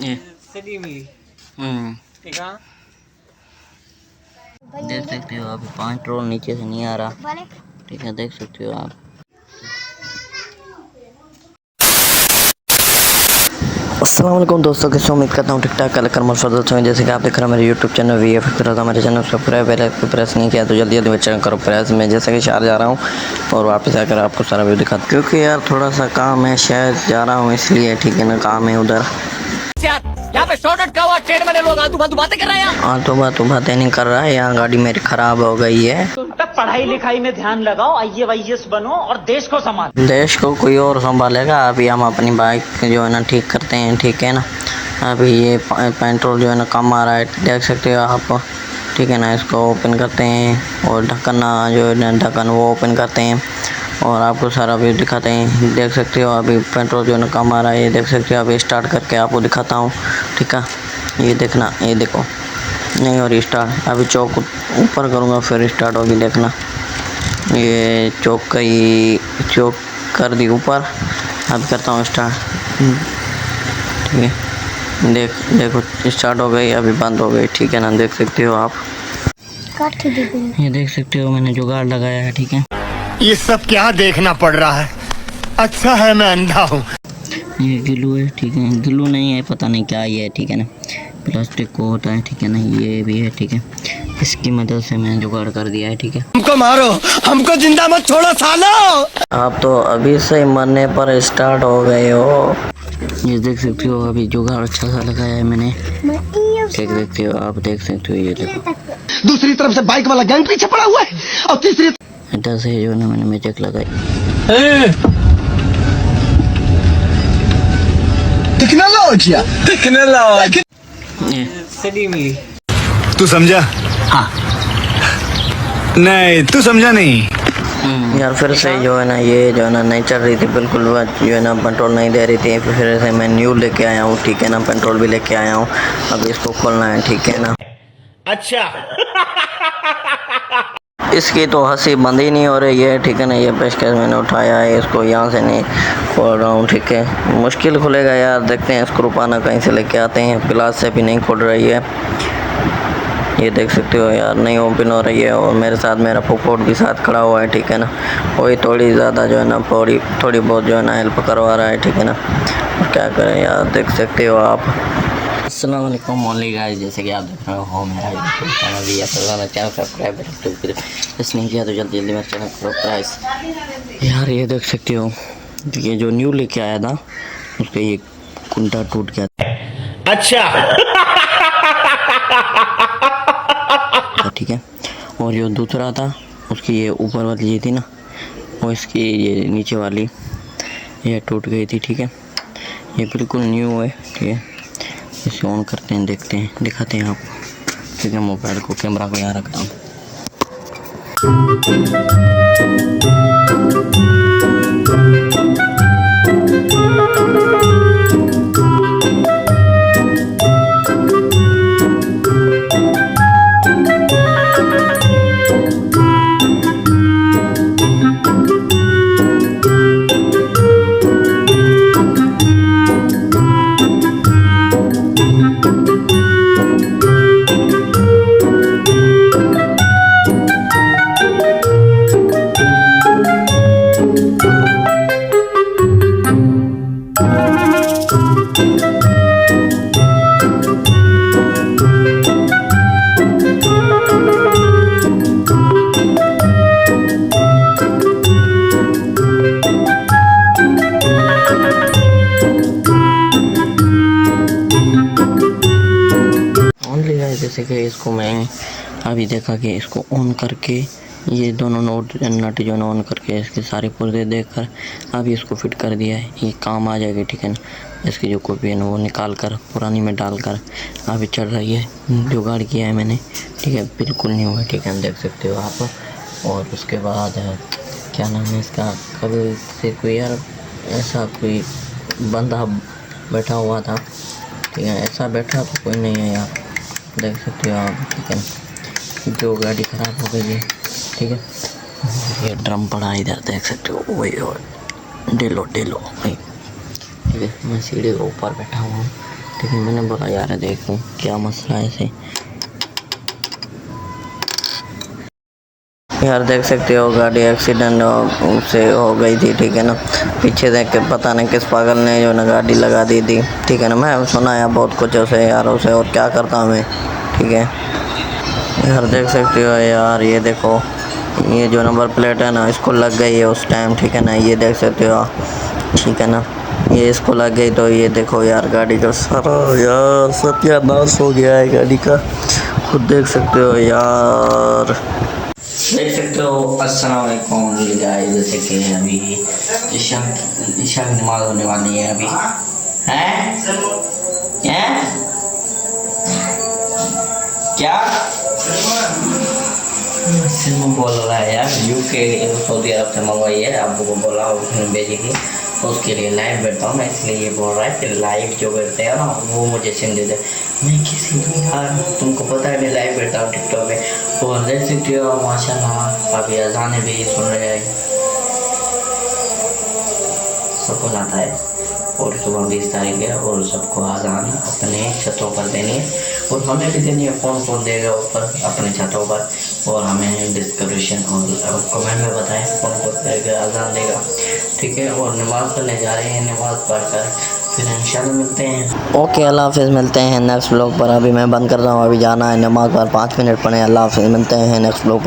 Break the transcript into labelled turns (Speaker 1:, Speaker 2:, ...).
Speaker 1: ये
Speaker 2: सड़ी मिली। ठीक है,
Speaker 1: देख सकते हो आप, 5 रोल नीचे से नहीं आ रहा। ठीक है, देख सकते हो आप। अस्सलाम वालेकुम दोस्तों, कैसे उम्मीद करता हूँ ठीक ठाक कल कर मौजूद हैं। जैसे कि आप देख रहे हैं मेरे यूट्यूब चैनल वी एफ फिर हमारे चैनल सब्सक्राइब पहले प्रेस नहीं किया तो जल्दी जल्दी चैनल करो प्रेस में। जैसे कि शहर जा रहा हूँ और वापस आकर आपको सारा व्यू दिखाता, क्योंकि यार थोड़ा सा काम है, शहर जा रहा हूँ इसलिए। ठीक है ना, काम है उधर।
Speaker 3: यहाँ पे शॉर्टकट का हुआ ट्रेन में लोग आलतू फालतू बातें कर रहे हैं।
Speaker 1: आलतू फालतू बातें नहीं कर रहा है, यहाँ गाड़ी मेरी खराब हो गई है।
Speaker 3: पढ़ाई लिखाई में ध्यान लगाओ, IAS बनो और देश को संभालो।
Speaker 1: देश को कोई और संभालेगा। अभी हम अपनी बाइक जो है ना ठीक करते हैं। ठीक है ना, अभी ये पेट्रोल जो है ना कम आ रहा है, देख सकते हो आप। ठीक है ना, इसको ओपन करते हैं और ढक्कन जो है ना ढक्कन वो ओपन करते हैं और आपको सारा व्यू दिखाते हैं। देख सकते हो अभी पेट्रोल जो है ना कम आ रहा है, ये देख सकते हो। अभी स्टार्ट करके आपको दिखाता हूँ। ठीक है, ये देखना, ये देखो नहीं और स्टार्ट। अभी चौक ऊपर करूँगा फिर स्टार्ट होगी, देखना। ये चौक कर दी ऊपर। अब करता हूँ स्टार्ट। ठीक है, देखो स्टार्ट हो गई, अभी बंद हो गई। ठीक है ना, देख सकते हो आप। ये देख सकते हो मैंने जुगाड़ लगाया है। ठीक है,
Speaker 4: ये सब क्या देखना पड़ रहा है। अच्छा है मैं अंधा हूँ।
Speaker 1: ये ग्लू है। ठीक है, ग्लू नहीं है, पता नहीं क्या ये है। ठीक है ना, प्लास्टिक को होता है। ठीक है ना, ये भी है। ठीक है, इसकी मदद से मैंने जुगाड़ कर दिया है। ठीक है,
Speaker 4: हमको मारो, हमको जिंदा मत छोड़ो सालो।
Speaker 1: आप तो अभी से मरने पर स्टार्ट हो गए हो। ये देख सकते हो अभी जुगाड़ अच्छा सा लगाया है मैंने। देख सकते हो आप, देख सकते हो। ये देखो,
Speaker 4: दूसरी तरफ से बाइक वाला गैंग पीछे पड़ा हुआ है और तीसरी
Speaker 1: इधर से जो ना मैंने मैजिक लगाई।
Speaker 4: टेक्नोलॉजी
Speaker 2: सड़ी मिली।
Speaker 4: तू समझा? हाँ। नहीं तू समझा नहीं।
Speaker 1: यार फिर से जो है ना ये जो है ना नहीं चल रही थी बिल्कुल, जो है ना पेट्रोल नहीं दे रही थी। फिर से मैं न्यू लेके आया हूँ। ठीक है ना, पेट्रोल भी लेके आया हूँ। अब इसको खोलना है। ठीक है ना,
Speaker 3: अच्छा
Speaker 1: इसकी तो हंसी बंद ही नहीं हो रही है। ठीक है ना, ये पेशकश मैंने उठाया है, इसको यहाँ से नहीं खोल रहा हूँ। ठीक है, मुश्किल खुलेगा यार, देखते हैं। स्क्रू पाना कहीं से लेके आते हैं, प्लास से भी नहीं खुल रही है। ये देख सकते हो यार, नहीं ओपन हो रही है। और मेरे साथ मेरा फुफोट भी साथ खड़ा हुआ है। ठीक है ना, वही थोड़ी ज़्यादा जो है ना थोड़ी बहुत जो है ना हेल्प करवा रहा है। ठीक है ना, और क्या करें यार, देख सकते हो आप। अस्सलाम वालेकुम मौली गाइस, जैसे कि आप देख रहे हो मेरा यूट्यूब चैनल भी है, चैनल सब्सक्राइब नहीं किया तो जल्दी जल्दी मेरा चैनल सब्सक्राइब। यार ये देख सकते हो, ये जो न्यू लेके आया था उसका ये कुंडा टूट गया था।
Speaker 3: अच्छा
Speaker 1: ठीक है, और जो दूसरा था उसकी ये ऊपर वाली ये थी ना, और इसकी ये नीचे वाली ये टूट गई थी। ठीक है, ये बिल्कुल न्यू है। ठीक है, इसे ऑन करते हैं, देखते हैं, दिखाते हैं आपको। ठीक है, मोबाइल को कैमरा को यहाँ रखता हूँ। जैसे कि इसको मैं अभी देखा कि इसको ऑन करके ये दोनों नट जो ऑन करके इसके सारे पुर्जे देखकर अभी इसको फिट कर दिया है। ये काम आ जाएगी। ठीक है ना, इसकी जो कॉपी है ना वो निकाल कर पुरानी में डालकर अभी चल रही है। जुगाड़ किया है मैंने। ठीक है, बिल्कुल नहीं हुआ। ठीक है, देख सकते हो आप। और उसके बाद क्या नाम है इसका, कल से कोई यार ऐसा कोई बंदा बैठा हुआ था। ठीक है, ऐसा बैठा तो कोई नहीं है यार, देख सकते हो आप। ठीक है, जो गाड़ी ख़राब हो गई है। ठीक है, ये ड्रम पड़ा है इधर, देख सकते हो। वही और डेलो भाई। ठीक है, मैं सीढ़ी के ऊपर बैठा हुआ हूँ ठीक है, मैंने बोला यार देखूं क्या मसला है इसे। यार देख सकते हो गाड़ी एक्सीडेंट से हो गई थी, ठीक है ना। पीछे देख के पता नहीं किस पागल ने जो ना गाड़ी लगा दी थी, ठीक है ना। मैं सुना यार बहुत कुछ उसे यार उसे, और क्या करता हूँ मैं, ठीक है यार। देख सकते हो यार, ये देखो ये जो नंबर प्लेट है ना इसको लग गई है उस टाइम, ठीक है ना। ये देख सकते हो, ठीक है ना, ये इसको लग गई तो ये देखो यार गाड़ी का सारा यार सत्यानाश हो गया है गाड़ी का, खुद देख सकते हो यार। देख सकते हो अस्सलाम वालेकुम गाइस, जैसे कि अभी ईशा की नमाज होने वाली है अभी, हैं क्या सिम बोल रहा है यार, यूके सऊदी अरब से मंगवाई है, अब्बू को बोला उसने भेजेगी, उसके लिए लाइव बैठता हूँ मैं, इसलिए ये बोल रहा है कि लाइव जो बैठते हैं ना वो मुझे सिम दे दे। मैं किसी नहीं यार, तुमको पता है मैं लाइव बैठता हूँ टिकटॉक पे, और देख सकते हो माशाल्लाह अभी अजाने भी सुन रहे हैं, सुकून आता है। और सुबह 20 तारीख है और सबको अजान अपने छतों पर देनी है, और हमें भी देनी है, कौन कौन देगा ऊपर अपने छतों पर, और हमें डिस्क्रिप्शन और कमेंट में बताएं कौन कौन देगा अजान देगा, ठीक है। और नमाज़ पढ़ने जा रहे हैं, नमाज़ पढ़कर फिर इंशाल्लाह मिलते हैं। ओके अल्लाह हाफ़िज़, मिलते हैं नेक्स्ट व्लॉग पर। अभी मैं बंद कर रहा हूँ, अभी जाना है नमाज़ पर, 5 मिनट पढ़े। अल्लाह हाफ़िज़, मिलते हैं नेक्स्ट व्लॉग पर।